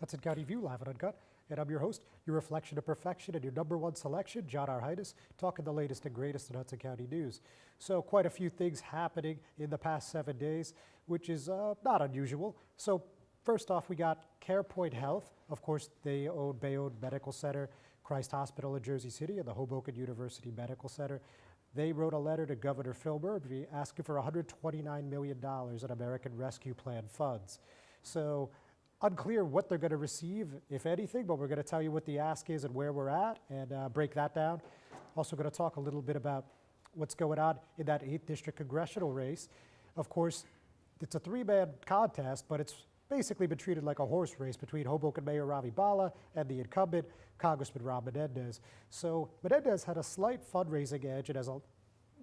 Hudson County View, live and uncut. And I'm your host, your reflection of perfection, and your number one selection, John Arhitis, talking the latest and greatest in Hudson County news. So quite a few things happening in the past 7 days, which is not unusual. So first off, we got CarePoint Health. Of course, they own Bayonne Medical Center, Christ Hospital in Jersey City, and the Hoboken University Medical Center. They wrote a letter to Governor Phil Murphy asking for $129 million in American Rescue Plan funds. So unclear what they're going to receive, if anything, but we're going to tell you what the ask is and where we're at and break that down. Also going to talk a little bit about what's going on in that 8th District congressional race. Of course, it's a three-man contest, but it's basically been treated like a horse race between Hoboken Mayor Ravi Bhalla and the incumbent Congressman Ravi Menendez. So Menendez had a slight fundraising edge and has a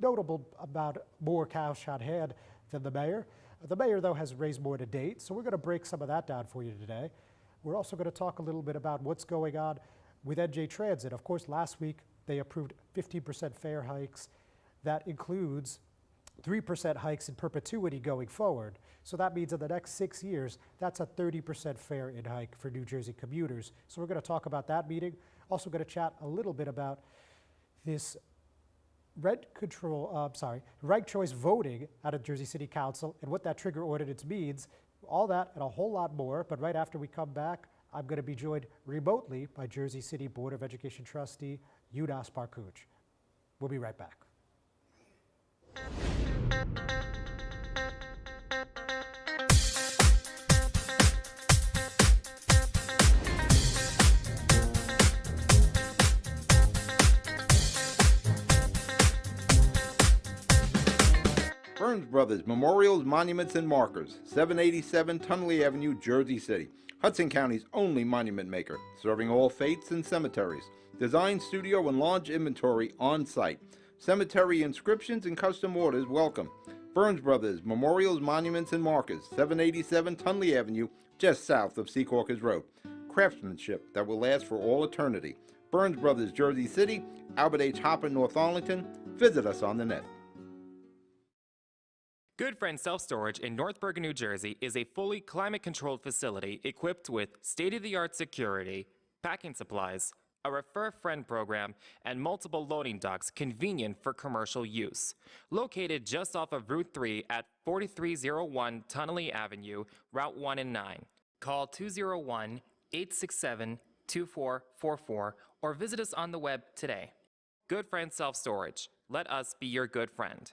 notable amount more cash on hand than the mayor. The mayor, though, has raised more to date, so we're going to break some of that down for you today. We're also going to talk a little bit about what's going on with NJ Transit. Of course, last week they approved 15% fare hikes. That includes 3% hikes in perpetuity going forward. So that means in the next 6 years, that's a 30% fare in hike for New Jersey commuters. So we're going to talk about that meeting. Also going to chat a little bit about this ranked choice voting out of Jersey City Council and what that trigger ordinance means. All that and a whole lot more. But right after we come back, I'm going to be joined remotely by Jersey City Board of Education Trustee Younass Barkouch. We'll be right back. Burns Brothers Memorials, Monuments, and Markers, 787 Tunley Avenue, Jersey City. Hudson County's only monument maker, serving all faiths and cemeteries. Design, studio, and large inventory on site. Cemetery inscriptions and custom orders welcome. Burns Brothers Memorials, Monuments, and Markers, 787 Tunley Avenue, just south of Secaucus Road. Craftsmanship that will last for all eternity. Burns Brothers, Jersey City, Albert H. Hopper, North Arlington. Visit us on the net. Good Friend Self-Storage in North Bergen, New Jersey is a fully climate-controlled facility equipped with state-of-the-art security, packing supplies, a Refer Friend program, and multiple loading docks convenient for commercial use. Located just off of Route 3 at 4301 Tunley Avenue, Route 1 and 9. Call 201-867-2444 or visit us on the web today. Good Friend Self-Storage. Let us be your good friend.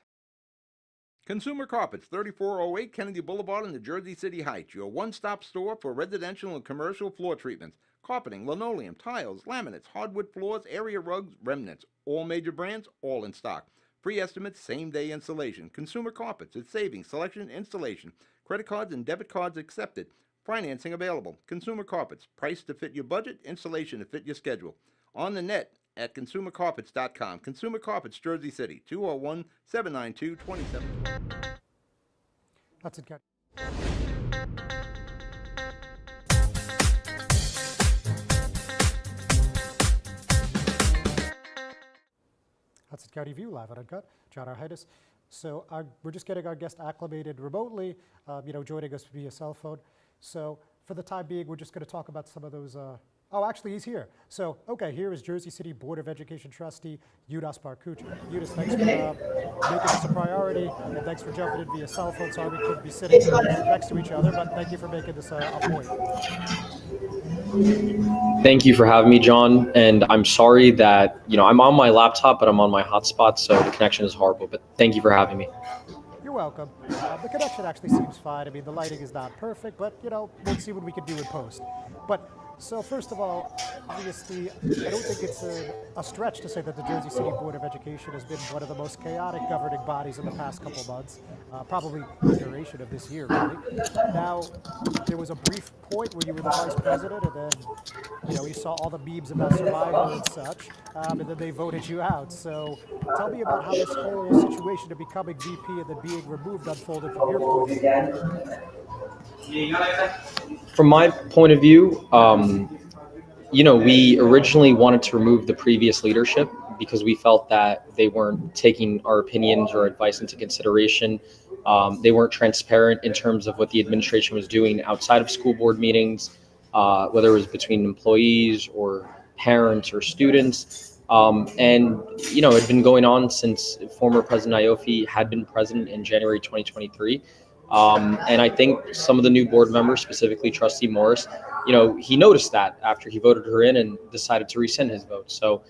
Consumer Carpets, 3408 Kennedy Boulevard in the Jersey City Heights, your one-stop store for residential and commercial floor treatments, carpeting, linoleum, tiles, laminates, hardwood floors, area rugs, remnants, all major brands, all in stock. Free estimates, same-day installation. Consumer Carpets, it's savings, selection, installation. Credit cards and debit cards accepted. Financing available. Consumer Carpets, price to fit your budget, installation to fit your schedule. On the net at consumercarpets.com. Consumer Carpets, Jersey City, 201-792-2720. Hudson County. Hudson County View, live and uncut. John Arhitis. So we're just getting our guest acclimated remotely, joining us via cell phone. So for the time being, we're just going to talk about some of those. Oh, actually, he's here. So, okay, here is Jersey City Board of Education Trustee Younass Barkouch. Younass, thanks for making this a priority, and thanks for jumping in via cell phone. Sorry we couldn't be sitting next to each other, but thank you for making this a point. Thank you for having me, John. And I'm sorry that, I'm on my laptop, but I'm on my hotspot, so the connection is horrible. But thank you for having me. You're welcome. The connection actually seems fine. I mean, the lighting is not perfect, but, we'll see what we can do in post. But so first of all, obviously, I don't think it's a stretch to say that the Jersey City Board of Education has been one of the most chaotic governing bodies in the past couple months, probably the duration of this year, really. Now, there was a brief point where you were the vice president, and then, you saw all the memes about survival and such, and then they voted you out. So tell me about how this whole situation of becoming VP and then being removed unfolded from your point of view. From my point of view, we originally wanted to remove the previous leadership because we felt that they weren't taking our opinions or advice into consideration. They weren't transparent in terms of what the administration was doing outside of school board meetings. whether it was between employees or parents or students. And, it had been going on since former President Ioffe had been president in January 2023. And I think some of the new board members, specifically Trustee Morris, he noticed that after he voted her in and decided to rescind his vote. So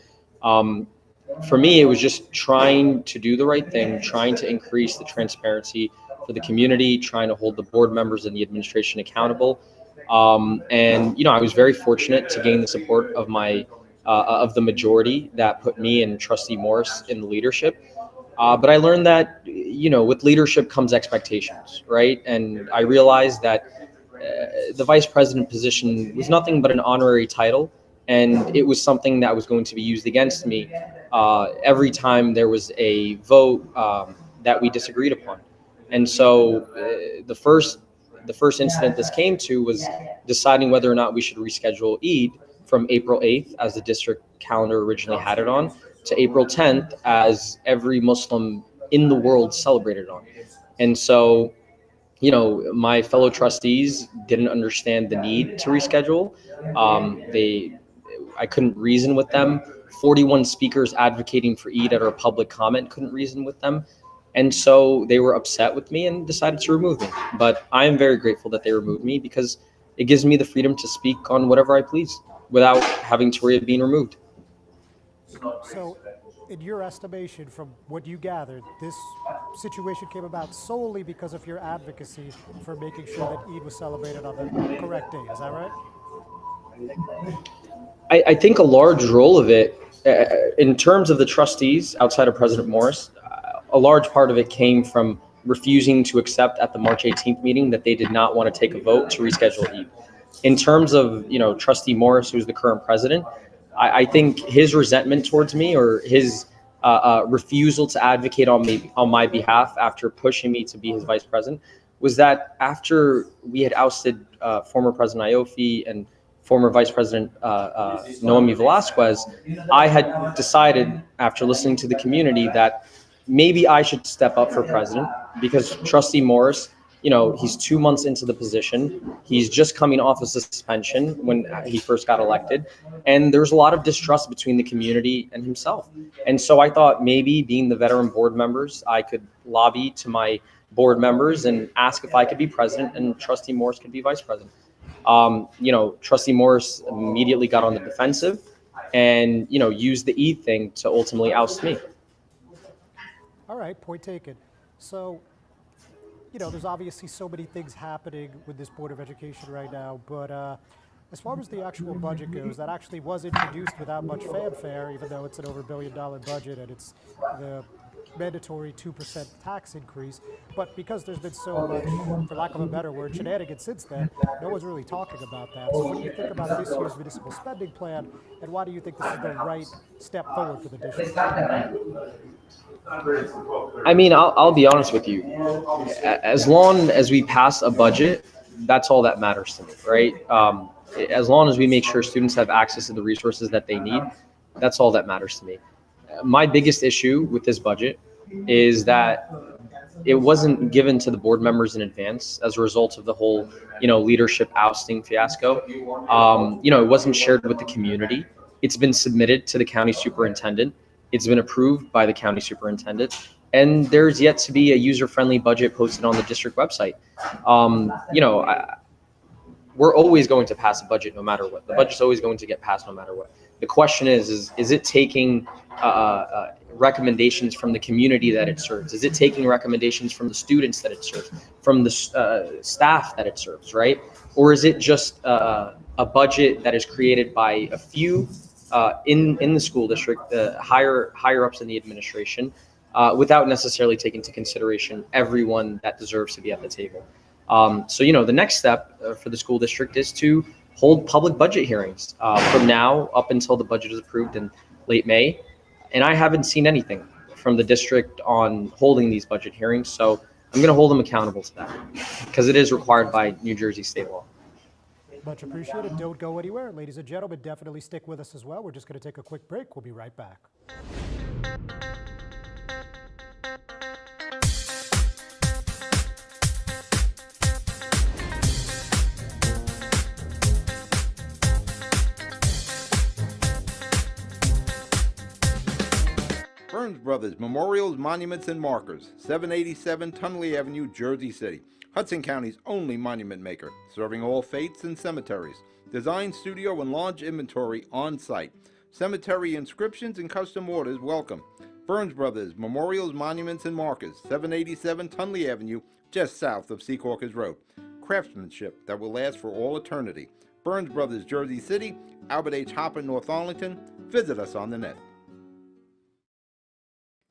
for me, it was just trying to do the right thing, trying to increase the transparency for the community, trying to hold the board members and the administration accountable. And I was very fortunate to gain the support of of the majority that put me and Trustee Morris in the leadership. But I learned that, with leadership comes expectations, right? And I realized that the vice president position was nothing but an honorary title, and it was something that was going to be used against me every time there was a vote that we disagreed upon. And so the first incident this came to was deciding whether or not we should reschedule Eid from April 8th, as the district calendar originally had it on, to April 10th, as every Muslim in the world celebrated on. And so, my fellow trustees didn't understand the need to reschedule. I couldn't reason with them. 41 speakers advocating for Eid at our public comment couldn't reason with them. And so they were upset with me and decided to remove me. But I am very grateful that they removed me, because it gives me the freedom to speak on whatever I please without having to worry of being removed. So, in your estimation, from what you gathered, this situation came about solely because of your advocacy for making sure that Eid was celebrated on the correct day. Is that right? I think a large role of it, in terms of the trustees outside of President Morris, a large part of it came from refusing to accept at the March 18th meeting that they did not want to take a vote to reschedule Eid. In terms of, Trustee Morris, who's the current president, I think his resentment towards me, or his refusal to advocate on my behalf after pushing me to be his vice president, was that after we had ousted former President Ioffe and former Vice President Noemi Velasquez, I had decided, after listening to the community, that maybe I should step up for president, because Trustee Morris, he's 2 months into the position. He's just coming off a suspension when he first got elected. And there's a lot of distrust between the community and himself. And so I thought, maybe being the veteran board members, I could lobby to my board members and ask if I could be president and Trustee Morris could be vice president. Trustee Morris immediately got on the defensive and, used the Eid thing to ultimately oust me. All right, point taken. So, there's obviously so many things happening with this Board of Education right now, but as far as the actual budget goes, that actually was introduced without much fanfare, even though it's an over $1 billion budget and it's the mandatory 2% tax increase. But because there's been so much, for lack of a better word, shenanigans since then, no one's really talking about that. So what do you think about this year's municipal spending plan, and why do you think this is the right step forward for the district? I mean, I'll be honest with you. As long as we pass a budget, that's all that matters to me, right? As long as we make sure students have access to the resources that they need, that's all that matters to me. My biggest issue with this budget is that it wasn't given to the board members in advance as a result of the whole, leadership ousting fiasco. It wasn't shared with the community. It's been submitted to the county superintendent. It's been approved by the county superintendent, and there's yet to be a user-friendly budget posted on the district website. We're always going to pass a budget no matter what. The budget's always going to get passed no matter what. The question is it taking recommendations from the community that it serves? Is it taking recommendations from the students that it serves, from the staff that it serves, right? Or is it just a budget that is created by a few in the school district, the higher ups in the administration, without necessarily taking into consideration everyone that deserves to be at the table? So the next step for the school district is to hold public budget hearings from now up until the budget is approved in late May. And I haven't seen anything from the district on holding these budget hearings. So I'm going to hold them accountable to that, because it is required by New Jersey state law. Much appreciated. Don't go anywhere. Ladies and gentlemen, definitely stick with us as well. We're just going to take a quick break. We'll be right back. Burns Brothers Memorials, Monuments, and Markers, 787 Tunley Avenue, Jersey City. Hudson County's only monument maker, serving all faiths and cemeteries. Design studio and large inventory on site. Cemetery inscriptions and custom orders welcome. Burns Brothers Memorials, Monuments, and Markers, 787 Tunley Avenue, just south of Secaucus Road. Craftsmanship that will last for all eternity. Burns Brothers, Jersey City, Albert H. Hopper, North Arlington. Visit us on the net.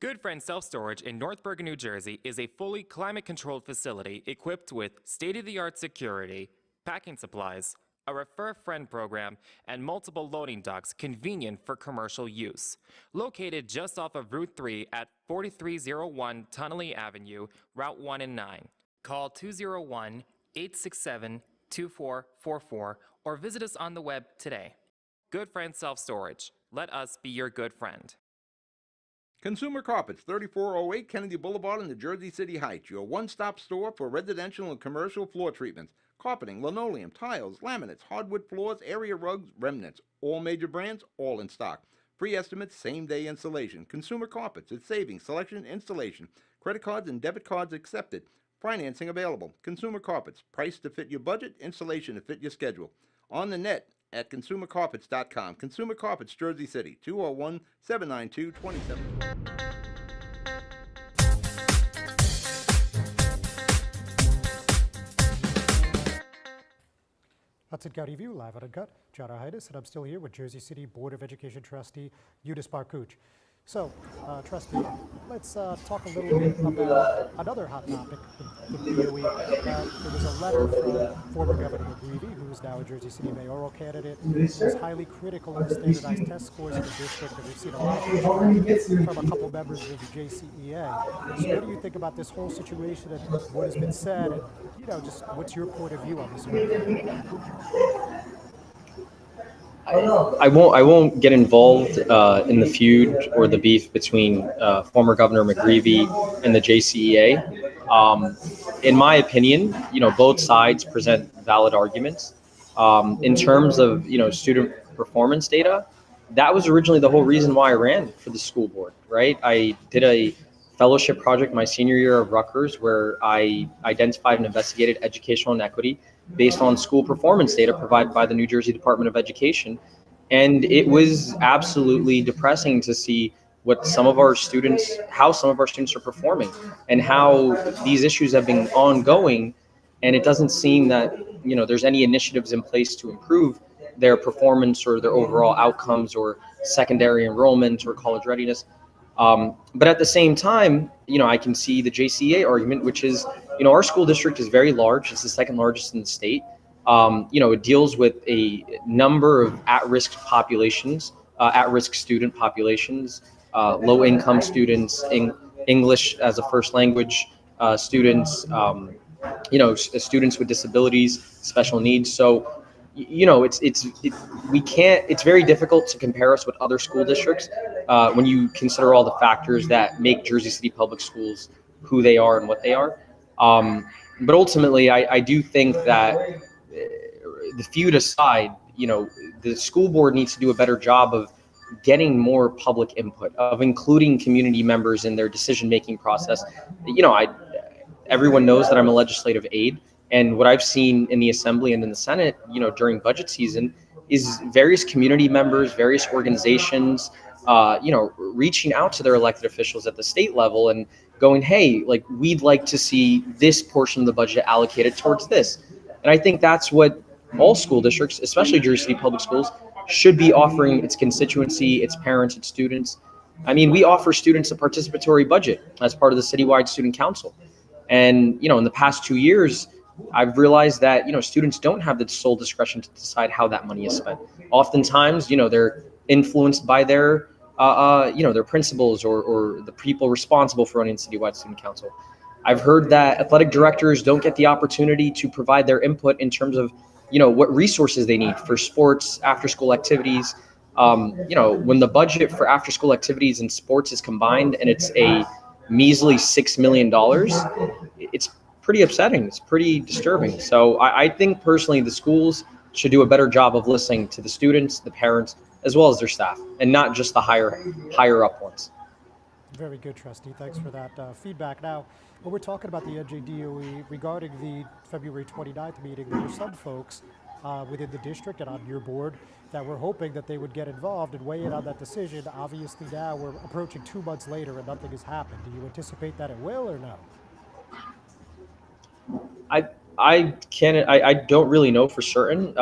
Good Friend Self Storage in North Bergen, New Jersey is a fully climate-controlled facility equipped with state-of-the-art security, packing supplies, a Refer Friend program, and multiple loading docks convenient for commercial use. Located just off of Route 3 at 4301 Tunley Avenue, Route 1 and 9. Call 201-867-2444 or visit us on the web today. Good Friend Self Storage. Let us be your good friend. Consumer Carpets, 3408 Kennedy Boulevard in the Jersey City Heights, your one-stop store for residential and commercial floor treatments, carpeting, linoleum, tiles, laminates, hardwood floors, area rugs, remnants, all major brands, all in stock. Free estimates, same-day installation. Consumer Carpets, it's savings, selection, installation. Credit cards and debit cards accepted. Financing available. Consumer Carpets, price to fit your budget, installation to fit your schedule. On the net at consumercarpets.com. Consumer Carpets, Jersey City, 201-792-27. Hudson County View, live at Uncut. John Arhitis, and I'm still here with Jersey City Board of Education Trustee Younass Barkouch. So, Trustee, let's talk a little bit about another hot topic, the DOE. There was a letter from former Governor Ravi, who is now a Jersey City mayoral candidate, who is highly critical of the standardized test scores in the district, and we've seen a lot of pushback from a couple members of the JCEA. So what do you think about this whole situation and what has been said, and, you know, just what's your point of view on this one? I won't get involved in the feud or the beef between former Governor McGreevey and the JCEA. In my opinion, you know, both sides present valid arguments. In terms of, you know, student performance data, that was originally the whole reason why I ran for the school board, right? I did a fellowship project my senior year of Rutgers where I identified and investigated educational inequity based on school performance data provided by the New Jersey Department of Education. And it was absolutely depressing to see how some of our students are performing and how these issues have been ongoing. And it doesn't seem that, you know, there's any initiatives in place to improve their performance or their overall outcomes or secondary enrollment or college readiness. But at the same time, you know, I can see the JCEA argument, which is, you know, our school district is very large. It's the second largest in the state. You know, it deals with a number of at-risk populations, at-risk student populations, low-income students, English as a first language students, you know, students with disabilities, special needs. So, you know, it's very difficult to compare us with other school districts when you consider all the factors that make Jersey City Public Schools who they are and what they are. But ultimately, I do think that the feud aside, you know, the school board needs to do a better job of getting more public input, of including community members in their decision-making process. You know, everyone knows that I'm a legislative aide, and what I've seen in the Assembly and in the Senate, you know, during budget season is various community members, various organizations, you know, reaching out to their elected officials at the state level and going, hey, like, we'd like to see this portion of the budget allocated towards this. And I think that's what all school districts, especially Jersey City Public Schools, should be offering its constituency, its parents, its students. I mean, we offer students a participatory budget as part of the citywide student council. And, you know, in the past 2 years, I've realized that, you know, students don't have the sole discretion to decide how that money is spent. Oftentimes, you know, they're influenced by their, you know, their principals or the people responsible for running citywide student council. I've heard that athletic directors don't get the opportunity to provide their input in terms of, you know, what resources they need for sports, after-school activities. You know, when the budget for after-school activities and sports is combined and it's a measly $6 million, it's pretty upsetting. It's pretty disturbing. So I think personally the schools should do a better job of listening to the students, the parents, as well as their staff, and not just the higher up ones. Very good, Trustee. Thanks for that feedback. Now, when we're talking about the NJDOE regarding the February 29th meeting, there were some folks within the district and on your board that were hoping that they would get involved and weigh in on that decision. Obviously, now we're approaching 2 months later and nothing has happened. Do you anticipate that it will or no? I don't really know for certain.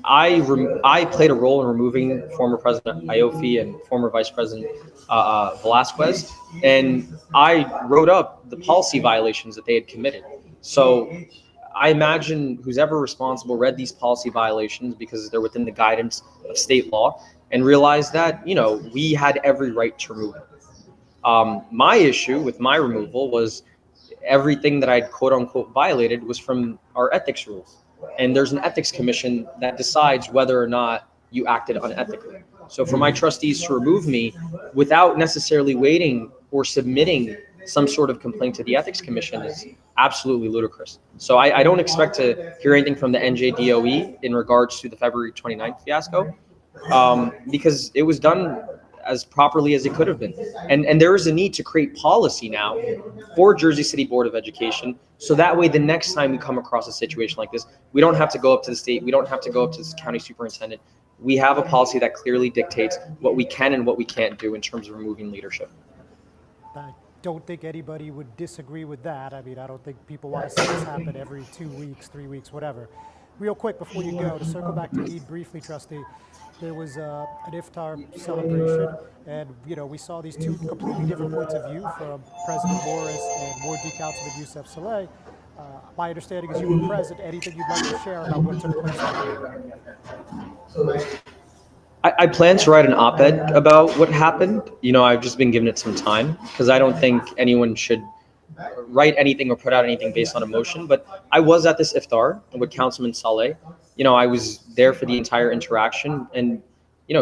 I played a role in removing former President Iofi and former Vice President Velasquez, and I wrote up the policy violations that they had committed. So I imagine who's ever responsible read these policy violations because they're within the guidance of state law and realized that, we had every right to remove him. My issue with my removal was everything that I'd quote unquote violated was from our ethics rules. And there's an ethics commission that decides whether or not you acted unethically. So for my trustees to remove me without necessarily waiting or submitting some sort of complaint to the ethics commission is absolutely ludicrous. So I don't expect to hear anything from the NJDOE in regards to the February 29th fiasco, because it was done as properly as it could have been. And there is a need to create policy now for Jersey City Board of Education, so that way the next time we come across a situation like this, we don't have to go up to the state, we don't have to go up to the county superintendent. We have a policy that clearly dictates what we can and what we can't do in terms of removing leadership. I don't think anybody would disagree with that. I mean, I don't think people want to see this happen every 2 weeks, 3 weeks, whatever. Real quick before you go, to circle back to Eid briefly, Trustee, there was an iftar celebration, and we saw these two completely different points of view from President Morris and Ward D. Councilman Youssef Saleh. My understanding is you were present. Anything you'd like to share about what took place that day? I plan to write an op-ed about what happened. I've just been giving it some time because I don't think anyone should write anything or put out anything based on emotion. But I was at this iftar with Councilman Saleh. I was there for the entire interaction, and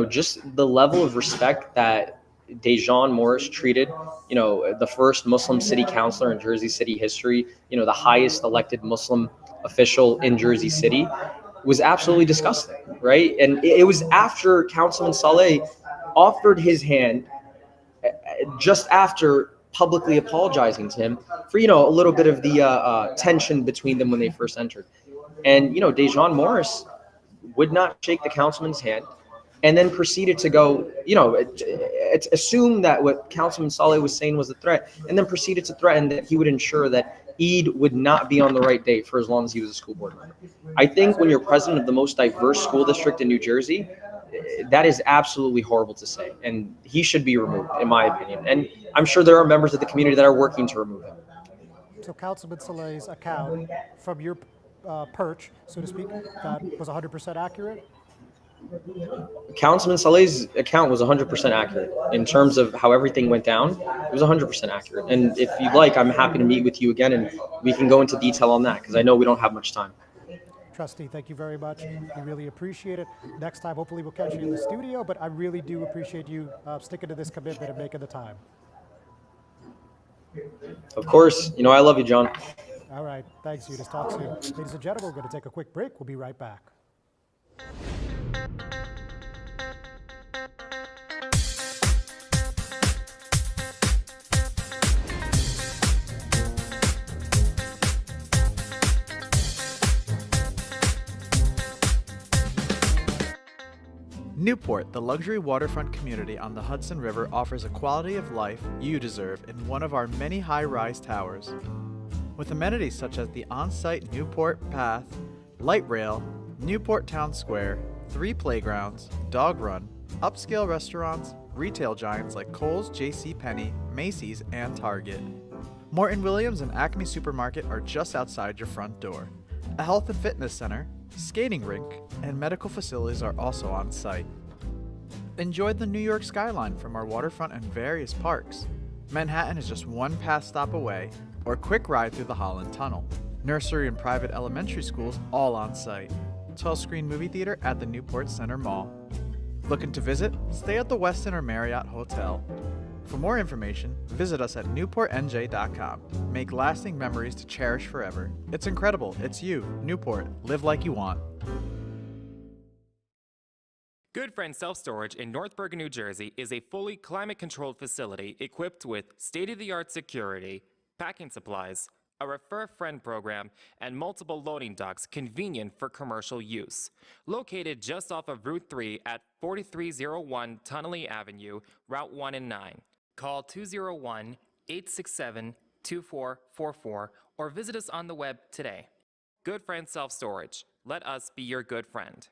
just the level of respect that Dejan Morris treated, the first Muslim city councilor in Jersey City history, the highest elected Muslim official in Jersey City, was absolutely disgusting, right? And it was after Councilman Saleh offered his hand just after publicly apologizing to him for, a little bit of the tension between them when they first entered. And, Dejan Morris would not shake the councilman's hand and then proceeded to go, assume that what Councilman Saleh was saying was a threat, and then proceeded to threaten that he would ensure that Eid would not be on the right date for as long as he was a school board member. I think when you're president of the most diverse school district in New Jersey, that is absolutely horrible to say, and he should be removed, in my opinion. And I'm sure there are members of the community that are working to remove him. So Councilman Saleh's account from your perch, so to speak, that was 100% accurate? Councilman Saleh's account was 100% accurate in terms of how everything went down. It was 100% accurate. And if you'd like, I'm happy to meet with you again and we can go into detail on that because I know we don't have much time. Trustee, thank you very much. We really appreciate it. Next time, hopefully we'll catch you in the studio, but I really do appreciate you sticking to this commitment and making the time. Of course. I love you, John. All right. Thanks, Younass. Talk soon. Ladies and gentlemen, we're going to take a quick break. We'll be right back. Newport, the luxury waterfront community on the Hudson River, offers a quality of life you deserve in one of our many high-rise towers. With amenities such as the on-site Newport Path, light rail, Newport Town Square, 3 playgrounds, dog run, upscale restaurants, retail giants like Kohl's, JCBOE, Macy's, and Target. Morton Williams and Acme Supermarket are just outside your front door. A health and fitness center, skating rink, and medical facilities are also on site. Enjoy the New York skyline from our waterfront and various parks. Manhattan is just one pass stop away, or quick ride through the Holland Tunnel. Nursery and private elementary schools all on site. 12-screen movie theater at the Newport Center Mall. Looking to visit? Stay at the Westin or Marriott Hotel. For more information, visit us at newportnj.com. Make lasting memories to cherish forever. It's incredible. It's you, Newport. Live like you want. Good Friend Self-Storage in North Bergen, New Jersey is a fully climate-controlled facility equipped with state-of-the-art security, packing supplies, a Refer a Friend program, and multiple loading docks convenient for commercial use. Located just off of Route 3 at 4301 Tunnelly Avenue, Route 1 and 9. Call 201-867-2444 or visit us on the web today. Good Friend Self-Storage. Let us be your good friend.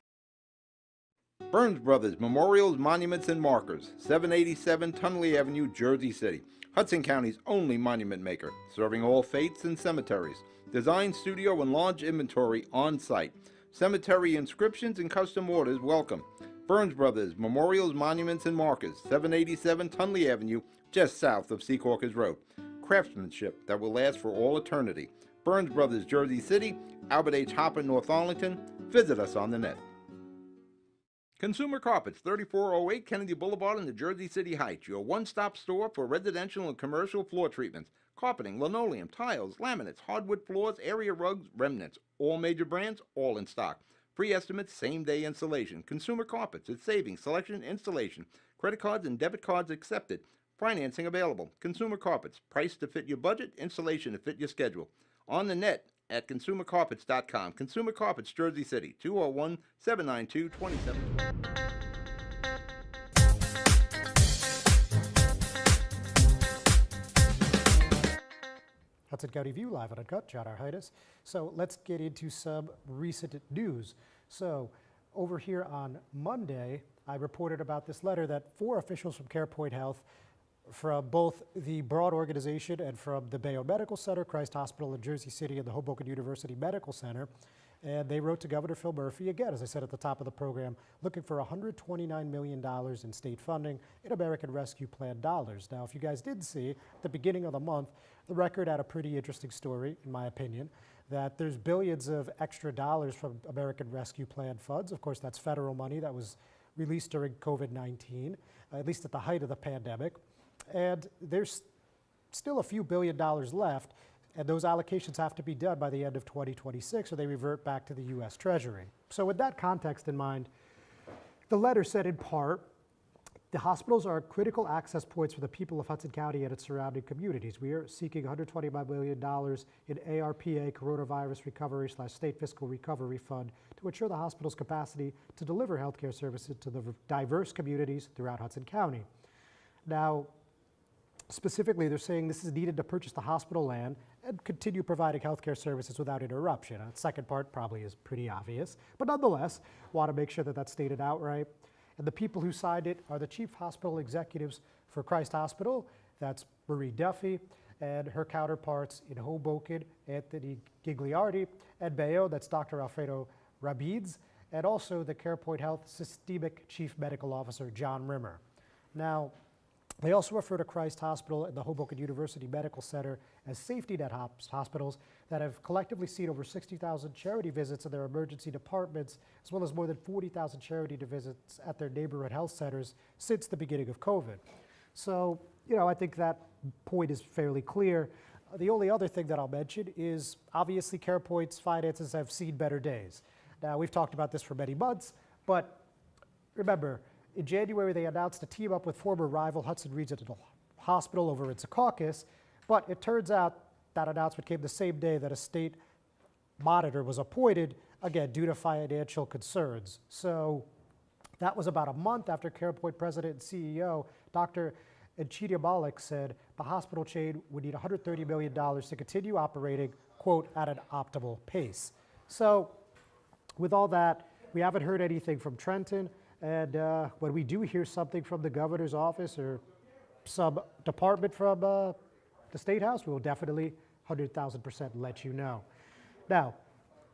Burns Brothers Memorials, Monuments, and Markers, 787 Tunnelly Avenue, Jersey City. Hudson County's only monument maker, serving all faiths and cemeteries. Design, studio, and large inventory on site. Cemetery inscriptions and custom orders welcome. Burns Brothers Memorials, Monuments, and Markers, 787 Tunnelly Avenue, just south of Secaucus Road. Craftsmanship that will last for all eternity. Burns Brothers, Jersey City, Albert H. Hopper, North Arlington. Visit us on the net. Consumer Carpets, 3408 Kennedy Boulevard in the Jersey City Heights, your one-stop store for residential and commercial floor treatments, carpeting, linoleum, tiles, laminates, hardwood floors, area rugs, remnants, all major brands, all in stock. Free estimates, same-day installation. Consumer Carpets, it's savings, selection, installation. Credit cards and debit cards accepted. Financing available. Consumer Carpets, price to fit your budget, installation to fit your schedule. On the net at consumercarpets.com. Consumer Carpets, Jersey City, 201-792-27. Hudson County View live on Uncut, John Arhitis. So let's get into some recent news. So over here on Monday, I reported about this letter that 4 officials from CarePoint Health from both the Broad organization and from the Bayonne Medical Center, Christ Hospital in Jersey City, and the Hoboken University Medical Center. And they wrote to Governor Phil Murphy, again, as I said at the top of the program, looking for $129 million in state funding in American Rescue Plan dollars. Now, if you guys did see, at the beginning of the month, the Record had a pretty interesting story, in my opinion, that there's billions of extra dollars from American Rescue Plan funds. Of course, that's federal money that was released during COVID-19, at least at the height of the pandemic. And there's still a few $1 billion left, and those allocations have to be done by the end of 2026, or they revert back to the U.S. Treasury. So with that context in mind, the letter said in part, the hospitals are critical access points for the people of Hudson County and its surrounding communities. We are seeking $125 million in ARPA, Coronavirus Recovery / State Fiscal Recovery Fund, to ensure the hospital's capacity to deliver healthcare services to the diverse communities throughout Hudson County. Now, specifically, they're saying this is needed to purchase the hospital land and continue providing healthcare services without interruption. The second part probably is pretty obvious, but nonetheless, want to make sure that that's stated outright. And the people who signed it are the chief hospital executives for Christ Hospital, that's Marie Duffy, and her counterparts in Hoboken, Anthony Gigliardi, and Bayonne, that's Dr. Alfredo Rabides, and also the CarePoint Health Systemic Chief Medical Officer, John Rimmer. Now, they also refer to Christ Hospital and the Hoboken University Medical Center as safety net hospitals that have collectively seen over 60,000 charity visits in their emergency departments, as well as more than 40,000 charity visits at their neighborhood health centers since the beginning of COVID. So, I think that point is fairly clear. The only other thing that I'll mention is obviously CarePoint's finances have seen better days. Now, we've talked about this for many months, but remember, in January, they announced a team up with former rival Hudson Regional Hospital over in Secaucus, but it turns out that announcement came the same day that a state monitor was appointed, again, due to financial concerns. So that was about a month after CarePoint President and CEO, Dr. Enchidia Malik, said the hospital chain would need $130 million to continue operating, quote, at an optimal pace. So with all that, we haven't heard anything from Trenton. And when we do hear something from the governor's office or some department from the State House, we will definitely 100,000% let you know. Now,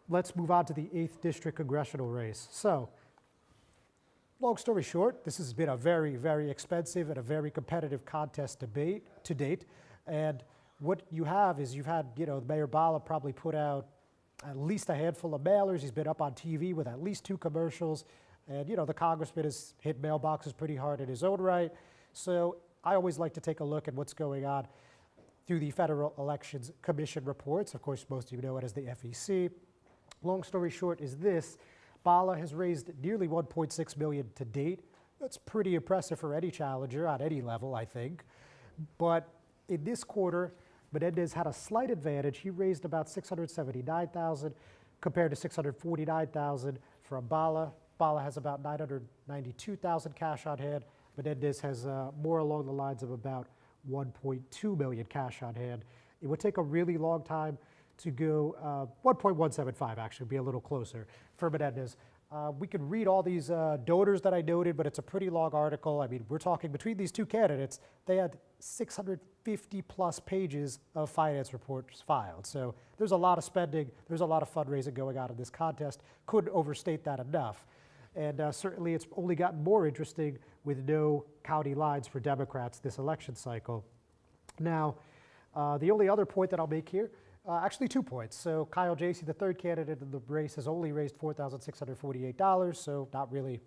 let's move on to the 8th District congressional race. So, long story short, this has been a very, very expensive and a very competitive contest debate to date. And what you have is you've had, Mayor Bhalla probably put out at least a handful of mailers. He's been up on TV with at least 2 commercials. And, the congressman has hit mailboxes pretty hard in his own right. So I always like to take a look at what's going on through the Federal Elections Commission reports. Of course, most of you know it as the FEC. Long story short is this. Bhalla has raised nearly $1.6 million to date. That's pretty impressive for any challenger on any level, I think. But in this quarter, Menendez had a slight advantage. He raised about $679,000 compared to $649,000 from Bhalla. Bhalla has about $992,000 cash on hand. Menendez has more along the lines of about $1.2 million cash on hand. It would take a really long time to go, 1.175 actually, be a little closer for Menendez. We could read all these donors that I noted, but it's a pretty long article. I mean, we're talking between these two candidates, they had 650 plus pages of finance reports filed. So there's a lot of spending, there's a lot of fundraising going on in this contest. Couldn't overstate that enough. And certainly it's only gotten more interesting with no county lines for Democrats this election cycle. Now, the only other point that I'll make here, actually 2 points. So Kyle Jacey, the third candidate in the race, has only raised $4,648, so not really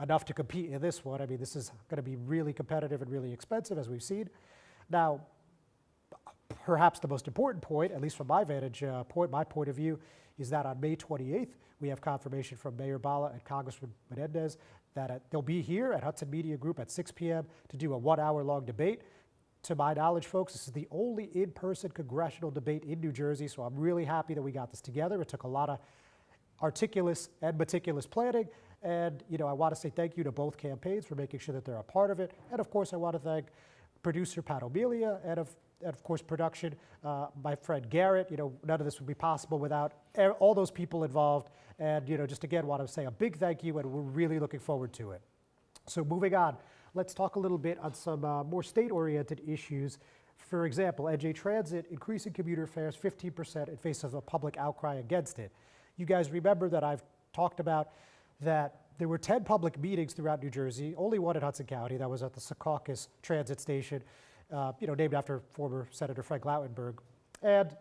enough to compete in this one. I mean, this is going to be really competitive and really expensive, as we've seen. Now, perhaps the most important point, at least from my vantage point, my point of view, is that on May 28th, we have confirmation from Mayor Bhalla and Congressman Menendez that they'll be here at Hudson Media Group at 6 p.m. to do a 1 hour long debate. To my knowledge, folks, this is the only in-person congressional debate in New Jersey, so I'm really happy that we got this together. It took a lot of articulous and meticulous planning, and I want to say thank you to both campaigns for making sure that they're a part of it. And of course, I want to thank producer Pat O'Melia and of course production, my friend Garrett. None of this would be possible without all those people involved. And just again, want to say a big thank you, and we're really looking forward to it. So moving on, let's talk a little bit on some more state-oriented issues. For example, NJ Transit increasing commuter fares 15% in face of a public outcry against it. You guys remember that I've talked about that there were 10 public meetings throughout New Jersey, only one in Hudson County, that was at the Secaucus Transit Station, named after former Senator Frank Lautenberg. And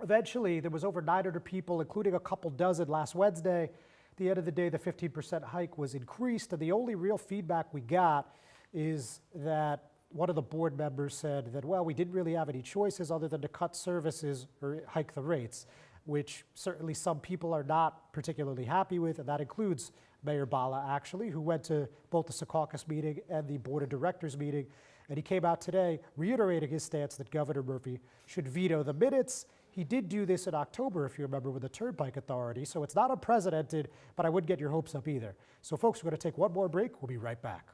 eventually, there was over 900 people, including a couple dozen last Wednesday. At the end of the day, the 15% hike was increased, and the only real feedback we got is that one of the board members said that, well, we didn't really have any choices other than to cut services or hike the rates, which certainly some people are not particularly happy with, and that includes Mayor Bhalla, actually, who went to both the Secaucus meeting and the board of directors meeting, and he came out today reiterating his stance that Governor Murphy should veto the minutes. He did do this in October, if you remember, with the Turnpike Authority, so it's not unprecedented, but I wouldn't get your hopes up either. So folks, we're going to take one more break. We'll be right back.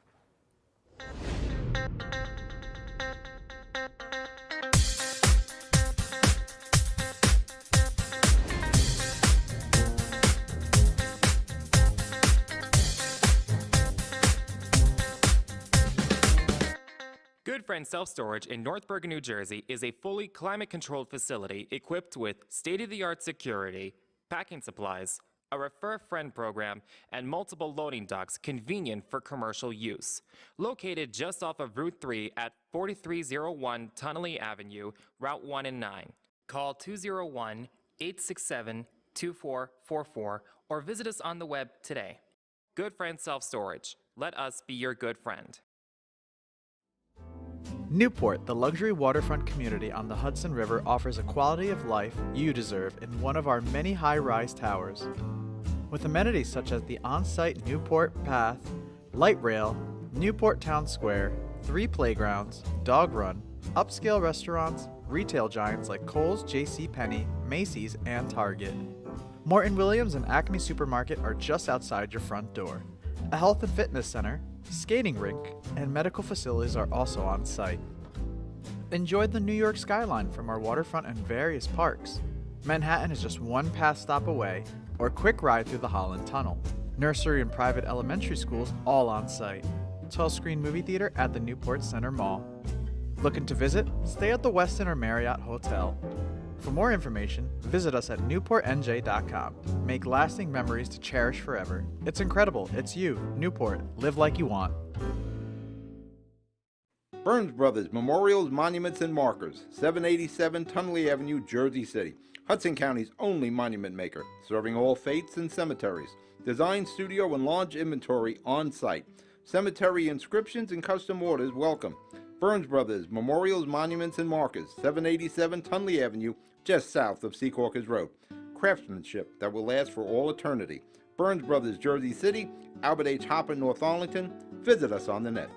Good Friend Self-Storage in North Bergen, New Jersey is a fully climate-controlled facility equipped with state-of-the-art security, packing supplies, a Refer a Friend program, and multiple loading docks convenient for commercial use. Located just off of Route 3 at 4301 Tunnelly Avenue, Route 1 and 9. Call 201-867-2444 or visit us on the web today. Good Friend Self-Storage. Let us be your good friend. Newport, the luxury waterfront community on the Hudson River, offers a quality of life you deserve in one of our many high-rise towers. With amenities such as the on-site Newport Path, light rail, Newport Town Square, 3 playgrounds, dog run, upscale restaurants, retail giants like Kohl's, JCPenney, Macy's, and Target. Morton Williams and Acme Supermarket are just outside your front door. A health and fitness center, skating rink, and medical facilities are also on site. Enjoy the New York skyline from our waterfront and various parks. Manhattan is just one pass stop away, or quick ride through the Holland Tunnel. Nursery and private elementary schools all on site. 12-screen movie theater at the Newport Center Mall. Looking to visit? Stay at the Westin or Marriott Hotel. For more information, visit us at newportnj.com. Make lasting memories to cherish forever. It's incredible. It's you, Newport. Live like you want. Burns Brothers Memorials, Monuments, and Markers, 787 Tunnelly Avenue, Jersey City. Hudson County's only monument maker, serving all faiths and cemeteries. Design, studio, and large inventory on site. Cemetery inscriptions and custom orders welcome. Burns Brothers Memorials, Monuments, and Markers, 787 Tunnelly Avenue, just south of Secaucus Road. craftsmanship that will last for all eternity. Burns Brothers, Jersey City, Albert H. Hopper, North Arlington. Visit us on the net.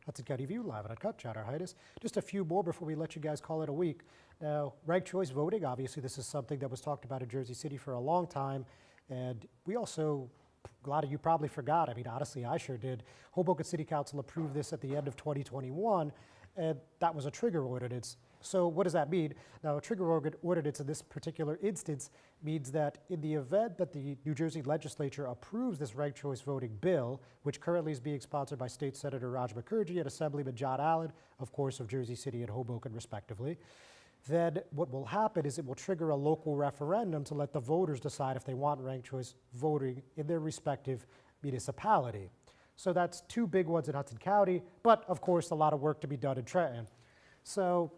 Hudson County View, live and uncut. John Arhitis. Just a few more before we let you guys call it a week. Now, ranked choice voting, obviously this is something that was talked about in Jersey City for a long time. And we also, a lot of you probably forgot, I mean, honestly, I sure did. Hoboken City Council approved this at the end of 2021, and that was a trigger ordinance. So what does that mean? Now, a trigger ordinance in this particular instance means that in the event that the New Jersey legislature approves this ranked choice voting bill, which currently is being sponsored by State Senator Raj Mukherjee and Assemblyman John Allen, of course, of Jersey City and Hoboken, respectively, then what will happen is it will trigger a local referendum to let the voters decide if they want ranked choice voting in their respective municipality. So that's two big ones in Hudson County, but of course, a lot of work to be done in Trenton. So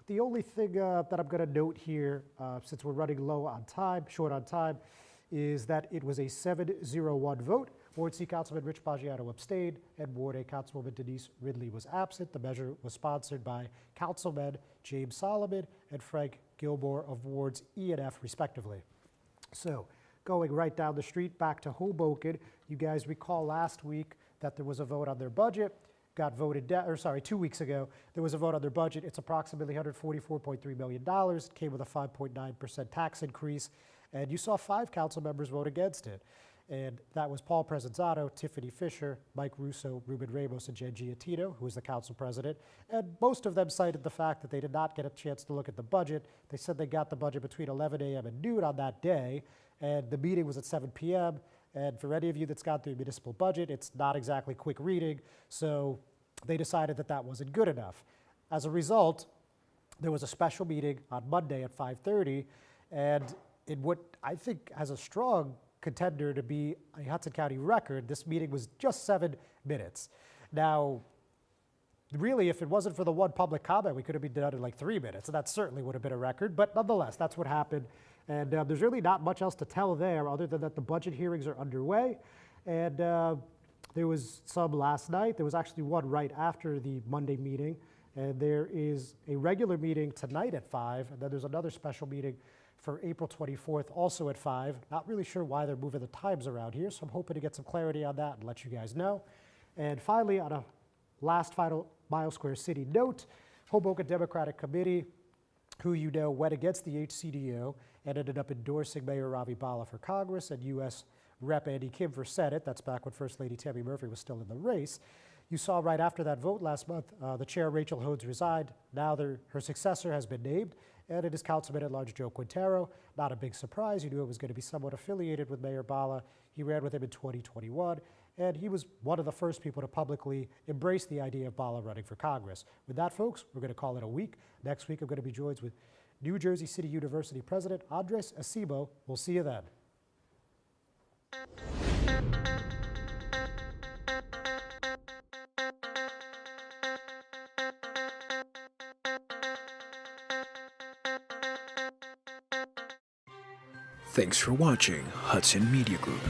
the only thing that I'm going to note here, since we're running low on time, short on time, is that it was a 7-0-1 vote. Ward C Councilman Rich Baggiano abstained, and Ward A Councilwoman Denise Ridley was absent. The measure was sponsored by Councilmen James Solomon and Frank Gilmore of Wards E and F, respectively. So, going right down the street back to Hoboken, you guys recall last week that there was a vote on their budget. Got voted down, or sorry, 2 weeks ago, there was a vote on their budget. It's approximately $144.3 million. It came with a 5.9% tax increase, and you saw 5 council members vote against it. And that was Paul Presenzano, Tiffany Fisher, Mike Russo, Ruben Ramos, and Jen Giattino, who was the council president. And most of them cited the fact that they did not get a chance to look at the budget. They said they got the budget between 11 a.m. and noon on that day, and the meeting was at 7 p.m. And for any of you that's gone through a municipal budget, it's not exactly quick reading, so they decided that that wasn't good enough. As a result, there was a special meeting on Monday at 5:30, and in what I think has a strong contender to be a Hudson County record, this meeting was just 7 minutes. Now, really, if it wasn't for the one public comment, we could have been done in like 3 minutes, and that certainly would have been a record, but nonetheless, that's what happened. And there's really not much else to tell there other than that the budget hearings are underway, and there was some last night. There was actually one right after the Monday meeting, and there is a regular meeting tonight at 5, and then there's another special meeting for April 24th, also at 5. Not really sure why they're moving the times around here, so I'm hoping to get some clarity on that and let you guys know. And finally, on a last final Mile Square City note, Hoboken Democratic Committee, who you know went against the HCDO and ended up endorsing Mayor Ravi Bhalla for Congress and U.S. Rep. Andy Kim for Senate. That's back when First Lady Tammy Murphy was still in the race. You saw right after that vote last month, the chair, Rachel Hodes, resigned. Now her successor has been named, and it is Councilman-at-Large Joe Quintero. Not a big surprise. You knew it was going to be somewhat affiliated with Mayor Bhalla. He ran with him in 2021, and he was one of the first people to publicly embrace the idea of Bhalla running for Congress. With that, folks, we're going to call it a week. Next week, I'm going to be joined with New Jersey City University President Andres Acebo. We'll see you then. Thanks for watching Hudson Media Group.